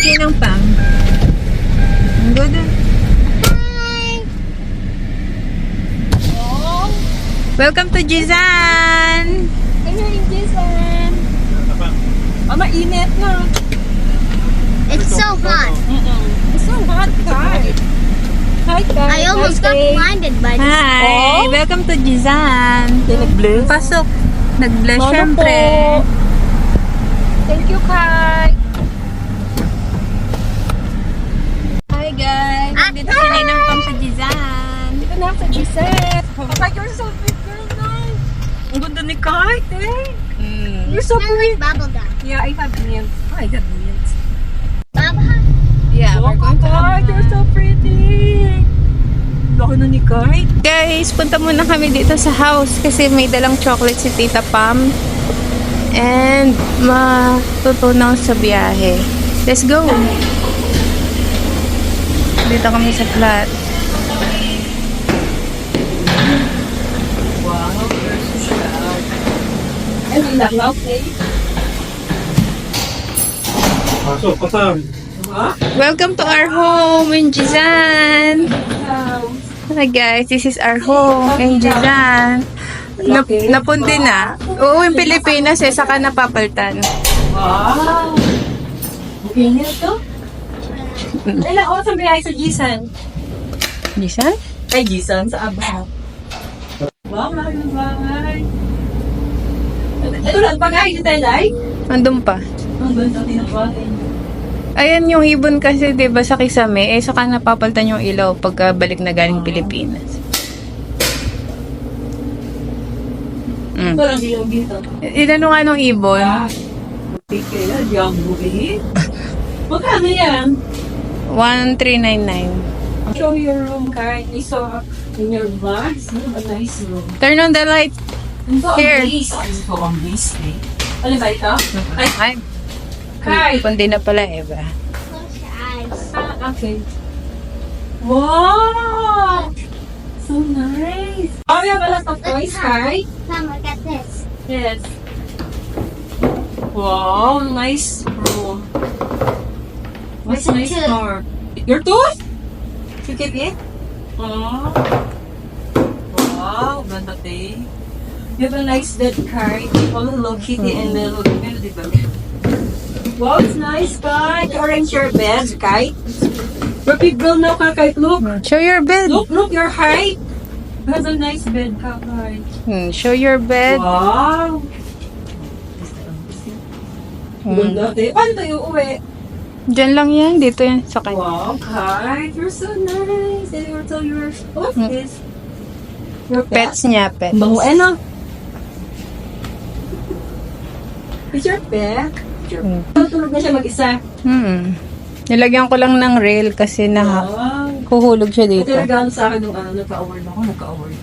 Ninang Pam. Ang good. Welcome to Jizan! Ano yung Jason? Mainit na. It's so hot. It's so hot, guys. Hi, guys. I almost got blinded by this. Hi! Oh. Welcome to Jizan! Nag-bless? Pasok! Nag-bless Ano syempre. po? Thank you, Kai. Hi guys! Nandito si Ninang Pam sa Jizan. Dito na sa Giselle. Kai, you're so big, girl, nice. Ang ganda ni Kai, eh. You're so Smells pretty. like bubble gum. Yeah, I have mint. I have mint. Baba. Yeah, Oh we're my going to God, you're so pretty. Laki na ni Kai. Guys, punta muna kami dito sa house kasi may dalang chocolate si Tita Pam. And matutunaw sa biyahe. Let's go! Dito kami sa flat. Wow, you're so proud. I mean, that love, eh? Pasok, pasang. Welcome to our home in Jizan! Hi guys, this is our home in Jizan. Napundi na. Oo, yung Pilipinas eh, saka napapaltan. Wow! Okay na ito? Ilang oras ang biyahe sa Jisan? Jizan? Ay, Jisan sa Abha. Wow, laki ng bahay. Ito lang, pag-ahay dito tayo, Lai? Andun pa. Ang ganda din ang bahay. Ayan yung ibon kasi 'di ba sa Kisame, eh saka napapaltan yung ilaw pagka balik na galing Pilipinas. Parang dilaw dito. Ilan nga nung ibon? Okay, kaya di ako bukihin. Magkano yan? 1399. Show me your room, Kai. I saw in your vlogs. A nice room. Turn on the light. Here. Ito ang base, eh. Ano ba ito? Ay, Kai! kundi na pala Eva. Close your eyes. Okay. Wow! So nice! Oh, you have a lot of toys, Kai? Mom, look at this. Yes. Wow, nice room. What's It's a nice tooth. floor? Your tooth? You keep it? Oh. Wow, ganda day. You have a nice bed, Kai. All Hello Kitty and the Hello Kitty. Wow, it's nice, Kai. Arrange your bed, Kai. We're big girl now, Kai. Look. Show your bed. Look, your height. Has a nice bed, Kai. Show your bed. Wow. Hmm. Ganda day. Paano tayo uwi? Diyan lang yan, dito yan sa kanya. Wow, Kai, you're so nice. And you're so what's this? Your Pets niya, pets. Bango, ano? Is your pet? Tulog na siya mag-isa. Nilagyan ko lang ng rail kasi Wow. huhulog siya dito. Ito regalo sa akin nung nagka-award ako. Nagka-award.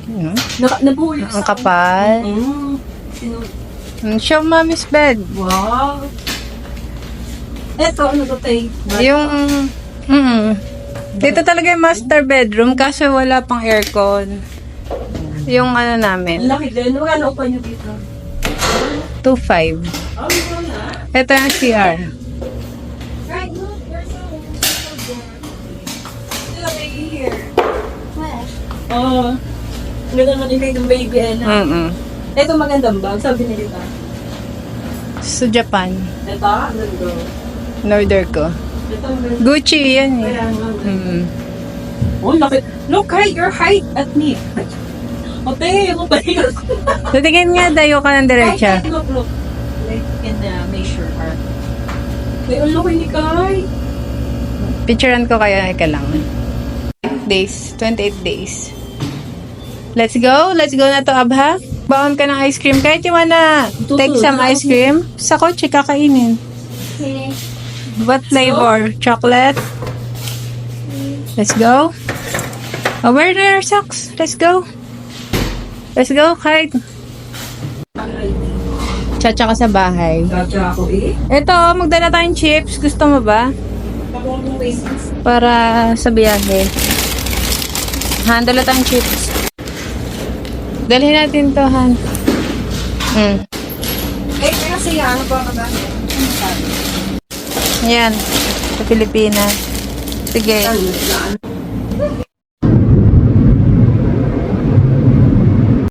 Nabuhuli Ang kapal. Show mommy's bed. Wow. Eto, ano to tayo? Yung, dito talaga yung master bedroom kasi wala pang aircon. Yung ano namin, Laki din. Magkano upa niyo dito? 2.5. Oh, wala. Ito yung CR. Right, look. There's a good. Look, here. Where? Oh. Ang ganda natin kayo ng baby, Ito magandang bag, sabi ni Lita. Sa Japan. Ito, ang ganda. Norder ko. Ito, ang ganda. Gucci yan eh. Kaya nga. Mm. Oh, laki. Look, Kai, your height at me. Ote, mo ba yun? So, tingin nga, dayo ka ng diretsa. Kai, look. Like, in the measure part. May ang laki ni Kai. Picturean ko kaya ka lang. 28 days. Let's go na to, Abha. Baon ka ng ice cream. Kahit you wanna take some ice cream, sa kotse kakainin. Okay. What flavor? Chocolate? Let's go. Oh, where are your socks? Let's go. Let's go, kahit. Chacha ka sa bahay. Gotcha ako eh. Ito, magdala tayong chips. Gusto mo ba? Tapos mo faces. Para sa biyahe. Handala tayong chips. Dalhin natin to, Han. Eh, kasi ano pa ka ba? Yan. Sa Pilipinas. Sige. Saan?